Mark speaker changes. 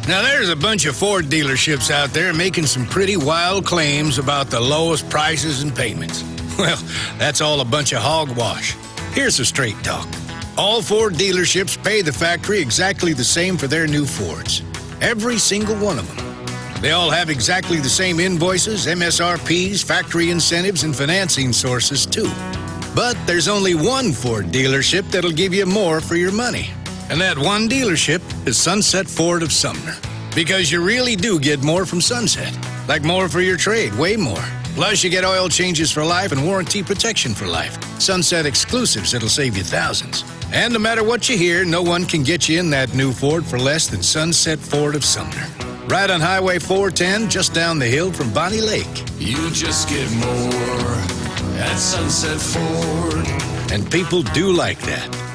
Speaker 1: Now, there's a bunch of Ford dealerships out there making some pretty wild claims about the lowest prices and payments. Well, that's all a bunch of hogwash. Here's the straight talk. All Ford dealerships pay the factory exactly the same for their new Fords. Every single one of them. They all have exactly the same invoices, MSRPs, factory incentives, and financing sources, too. But there's only one Ford dealership that'll give you more for your money. And that one dealership is Sunset Ford of Sumner. Because you really do get more from Sunset. Like more for your trade, way more. Plus, you get oil changes for life and warranty protection for life. Sunset exclusives that'll save you thousands. And no matter what you hear, no one can get you in that new Ford for less than Sunset Ford of Sumner. Right on Highway 410, just down the hill from Bonney Lake.
Speaker 2: You just get more at Sunset Ford.
Speaker 1: And people do like that.